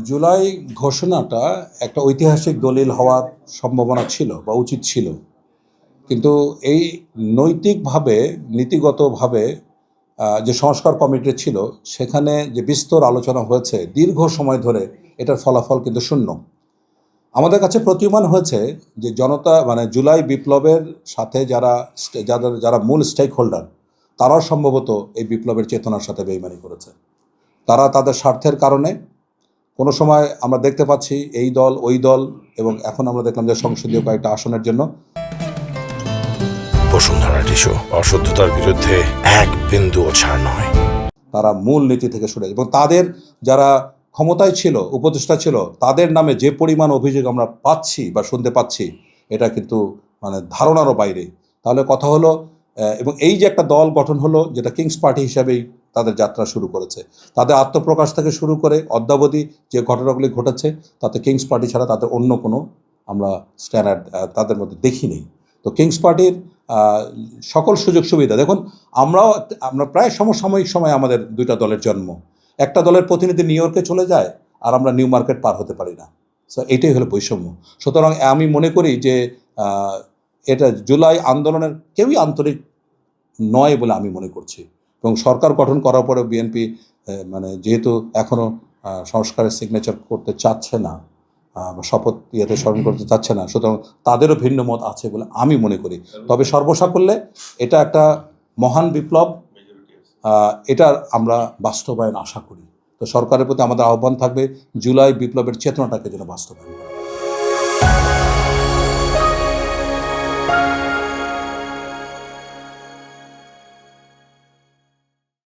জুলাই ঘোষণাটা একটা ঐতিহাসিক দলিল হওয়ার সম্ভাবনা ছিল বা উচিত ছিল, কিন্তু এই নৈতিকভাবে নীতিগতভাবে যে সংস্কার কমিটি ছিল সেখানে যে বিস্তর আলোচনা হয়েছে দীর্ঘ সময় ধরে, এটার ফলাফল কিন্তু শূন্য। আমাদের কাছে প্রতীয়মান হয়েছে যে জনতা জুলাই বিপ্লবের সাথে যারা মূল স্টেক হোল্ডার, তারাও সম্ভবত এই বিপ্লবের চেতনার সাথে বেইমানি করেছে। তারা তাদের স্বার্থের কারণে কোনো সময় আমরা দেখতে পাচ্ছি এই দল ওই দল, এবং এখন আমরা দেখলাম যে সংসদীয় কয়েকটা আসনের জন্য বসুন্ধরা টিস্যু অশুদ্ধতার বিরুদ্ধে এক বিন্দুও ছাড় নয়। তারা মূল নীতি থেকে সরে, এবং তাদের যারা ক্ষমতায় ছিল, উপদেষ্টা ছিল, তাদের নামে যে পরিমাণ অভিযোগ আমরা পাচ্ছি বা শুনতে পাচ্ছি, এটা কিন্তু ধারণারও বাইরে। তাহলে কথা হলো, এবং এই যে একটা দল গঠন হলো যেটা কিংস পার্টি হিসাবেই তাদের যাত্রা শুরু করেছে, তাদের আত্মপ্রকাশ থেকে শুরু করে অদ্যাবধি যে ঘটনাগুলি ঘটেছে, তাতে কিংস পার্টি ছাড়া তাদের অন্য কোনো আমরা স্ট্যান্ডার্ড তাদের মধ্যে দেখি নেই। তো কিংস পার্টির সকল সুযোগ সুবিধা দেখুন, আমরা প্রায় সমসাময়িক সময় আমাদের দুইটা দলের জন্ম। একটা দলের প্রতিনিধি নিউ ইয়র্কে চলে যায় আর আমরা নিউ মার্কেট পার হতে পারি না। সো এইটাই হলো বৈষম্য। সুতরাং আমি মনে করি যে এটা জুলাই আন্দোলনের কেউই আন্তরিক নয় বলে আমি মনে করছি, এবং সরকার গঠন করার পরে বিএনপি যেহেতু এখনও সংস্কারের সিগনেচার করতে চাচ্ছে না, শপথ ইয়েতে স্মরণ করতে চাচ্ছে না, সুতরাং তাদেরও ভিন্ন মত আছে বলে আমি মনে করি। তবে সর্বসাকল্যে এটা একটা মহান বিপ্লব, এটার আমরা বাস্তবায়ন আশা করি। তো সরকারের প্রতি আমাদের আহ্বান থাকবে জুলাই বিপ্লবের চেতনাটাকে যেন বাস্তবায়ন করে।